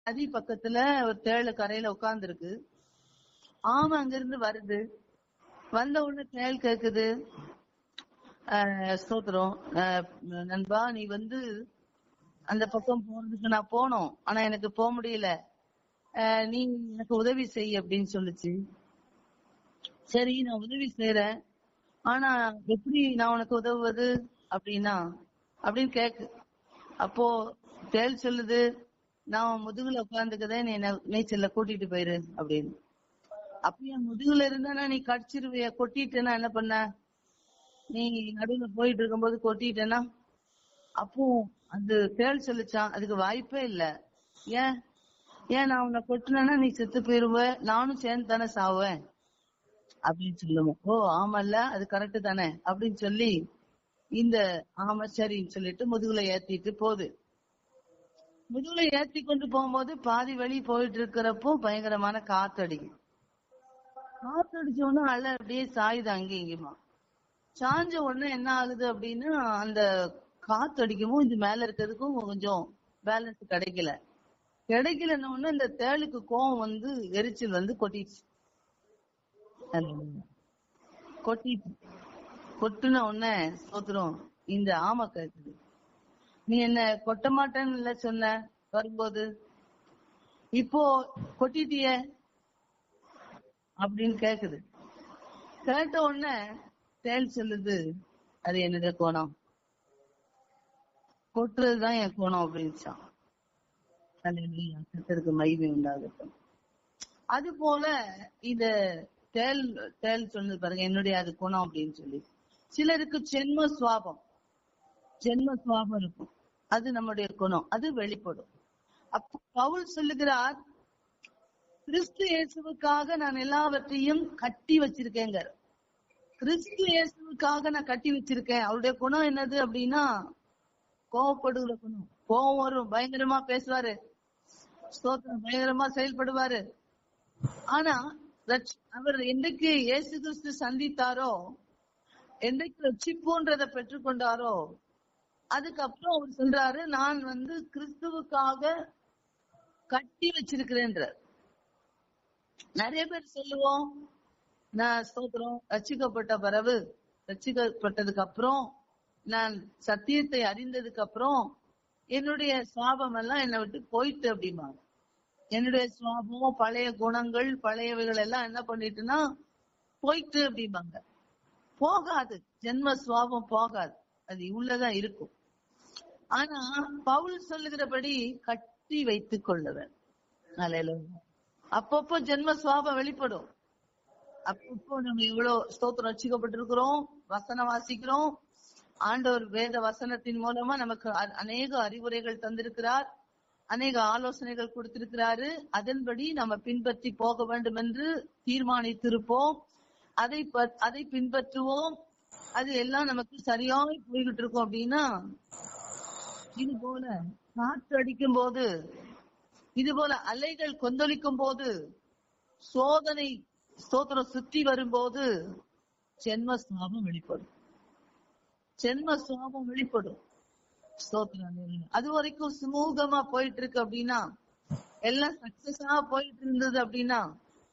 நதி பக்கத்துல ஒரு தேளு கரையில உட்கார்ந்து இருக்கு. ஆமா அங்க இருந்து வருது. வந்த உடனே தேள் கேக்குது, ஸ்தோத்திரம், நண்பா நீ வந்து அந்த பக்கம் போறதுக்கு நான் போனோம், ஆனா எனக்கு போக முடியல, நீ எனக்கு உதவி செய் அப்படின்னு சொல்லுச்சு. சரி நான் உதவி செய்யறேன், ஆனா எப்படி நான் உனக்கு உதவுவது அப்படின்னு கேக்கு. அப்போ தேள் சொல்லுது, நான் முதுகுல உட்கார்ந்துக்கதே நீ நீச்சல்ல கூட்டிட்டு போயிரு அப்படின்னு. அப்ப என் முதுகுல இருந்தானா நீ கடிச்சிருவிய, கொட்டிட்டேன்னா என்ன பண்ண, நீ நடுவுல போயிட்டு இருக்கும்போது கொட்டிட்டேன்னா? அப்போ அது தேள் சொல்லிச்சான், அதுக்கு வாய்ப்பே இல்ல. ஏன் நான் உன்னை கொட்டினா நீ செத்து போயிருவ, நானும் சேர்ந்து தானே சாவேன் அப்படின்னு சொல்லுவோம். ஓ ஆமல்ல, அது கரெக்ட் தானே அப்படின்னு சொல்லி இந்த ஆமா சரின்னு சொல்லிட்டு முதுகுல ஏத்திட்டு போகுது. முதுகுல ஏத்தி கொண்டு போகும்போது பாதி வழி போயிட்டு இருக்கிறப்போ பயங்கரமான காத்தடிக்கும். காத்தடிச்ச உடனே அலை அப்படியே சாயுது அங்கே இங்கேயுமா. சாஞ்ச உடனே என்ன ஆகுது அப்படின்னா, அந்த காத்தடிக்கவும் இது மேல இருக்கிறதுக்கும் கொஞ்சம் பேலன்ஸ் கிடைக்கலன்னு ஒண்ணு இந்த தேளுக்கு கோவம் வந்து எரிச்சல் வந்து கொட்டிடுச்சு. கொட்டுன உடனே ஸ்தோத்திரம், இந்த ஆமை கேக்குது, நீ என்ன கொட்ட மாட்டேன்னு சொன்ன வரும்போது, இப்போ கொட்டிட்டிய அப்படின்னு கேக்குது. கேட்ட உடனே தேள் சொல்லுது, அது என்னுடைய கோணம், கொட்டுறதுதான் என் கோணம் அப்படின்னுச்சான். கர்த்தருக்கு மகிமை உண்டாகட்டும். அது போல இந்த தேள் சொன்னது பாருங்க, என்னுடைய அது குணம் அப்படின்னு சொல்லி. சிலருக்கு ஜென்ம சுவாபம் இருக்கும், அது நம்முடைய குணம், அது வெளிப்படும். அப்ப பவுல் சொல்லுகிறார், கிறிஸ்து இயேசுவுக்காக நான் எல்லாவற்றையும் கட்டி வச்சிருக்கேங்க. கிறிஸ்து இயேசுவுக்காக நான் கட்டி வச்சிருக்கேன். அவருடைய குணம் என்னது அப்படின்னா, கோவப்படுகிற குணம். கோவம் வரும், பயங்கரமா பேசுவாரு, ஸ்தோத்திரம், பயங்கரமா செயல்படுவாரு. ஆனா அவர் என்றைக்கு இயேசு கிறிஸ்து சந்தித்தாரோ, என்றைக்கு ரட்சிப்புன்றதை பெற்றுக்கொண்டாரோ, அதுக்கப்புறம் அவர் சொல்றாரு, நான் வந்து கிறிஸ்துவுக்காக கட்டி வச்சிருக்கிறேன்ற. நிறைய பேர் சொல்லுவோம், நான் ஸ்தோத்திரம் ரட்சிக்கப்பட்டதுக்கு அப்புறம், நான் சத்தியத்தை அறிந்ததுக்கு அப்புறம் என்னுடைய சுவாபம் எல்லாம் என்னை விட்டு போயிட்டு அப்படிம்பாங்க. என்னுடைய சுவாபம், பழைய குணங்கள், பழையவைகள் எல்லாம் என்ன பண்ணிட்டுன்னா போயிட்டு அப்படிம்பாங்க. போகாது, ஜென்ம சுவாபம் போகாது, அது உள்ளதான் இருக்கும். ஆனா பவுல் சொல்லுகிறபடி கட்டி வைத்துக் கொள்ளுவேன். அப்பப்போ ஜென்ம சுவாபம் வெளிப்படும். அப்பப்போ நம்ம இவ்வளவு ஸ்தோத்திரம் ரட்சிக்கப்பட்டிருக்கிறோம், வசனம் வாசிக்கிறோம், ஆண்டவர் வேத வசனத்தின் மூலமா நமக்கு அநேக அறிவுரைகள் தந்திருக்கிறார், அநேக ஆலோசனைகள் கொடுத்திருக்கிறாரு. அதன்படி நம்ம பின்பற்றி போக வேண்டும் என்று தீர்மானித்திருப்போம், அதை பின்பற்றுவோம். அது எல்லாம் நமக்கு சரியாய் போய்கிட்டு இருக்கும். அப்படின்னா இது போல காற்று அடிக்கும் போது, இது போல அலைகள் கொந்தளிக்கும் போது, சோதனை ஸ்தோத்திரம் சுற்றி வரும்போது ஜென்ம சுவாபம் வெளிப்படும். ஸ்தோத்திரம். அது வரைக்கும் சுமூகமா போயிட்டு இருக்கு அப்படின்னா, எல்லாம் சக்சஸா போயிட்டு இருந்தது அப்படின்னா,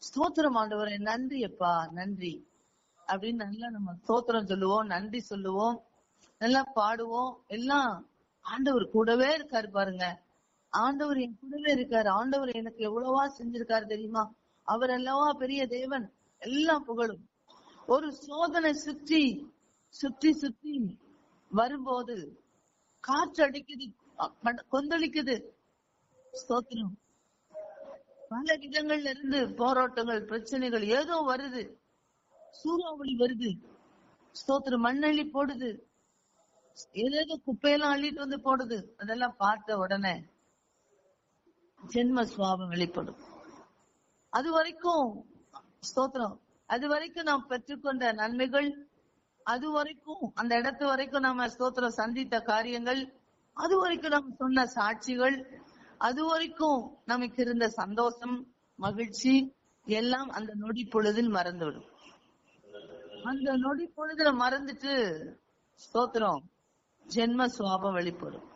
ஸ்தோத்திரம் ஆண்டவரே நன்றி அப்பா நன்றி அப்படின்னு நல்லா நம்ம ஸ்தோத்திரம் சொல்லுவோம், நன்றி சொல்லுவோம், நல்லா பாடுவோம். எல்லாம் ஆண்டவர் கூடவே இருக்காரு பாருங்க. ஆண்டவர் என் கூடவே இருக்காரு, ஆண்டவர் எனக்கு எவ்வளவா செஞ்சிருக்காரு தெரியுமா, அவர் அல்லவா பெரிய தேவன், எல்லாம் புகழும். ஒரு சோதனை சுற்றி சுற்றி சுற்றி வரும்போது காற்று அடிக்குது, கொந்தளிக்குது, ஸ்தோத்திரம், பல விதங்கள்ல இருந்து போராட்டங்கள், பிரச்சனைகள் ஏதோ வருது, சூறாவளி வருது, ஸ்தோத்திரம், மண்ணள்ளி போடுது, ஏதேதோ குப்பையெல்லாம் அள்ளிட்டு வந்து போடுது. அதெல்லாம் பார்த்த உடனே ஜென்ம சுவாபம் வெளிப்படும். அது வரைக்கும் ஸ்தோத்திரம், அது வரைக்கும் நாம் பெற்றுக்கொண்ட நன்மைகள், அது வரைக்கும் அந்த இடத்து வரைக்கும் நம்ம ஸ்தோத்திரம் சந்தித்த காரியங்கள், அது வரைக்கும் நம்ம சொன்ன சாட்சிகள், அது வரைக்கும் நமக்கு இருந்த சந்தோஷம், மகிழ்ச்சி எல்லாம் அந்த நொடி பொழுதில் மறந்துவிடும். அந்த நொடி பொழுதுல மறந்துட்டு ஸ்தோத்திரம் ஜென்ம சுவாபம் வெளிப்படும்.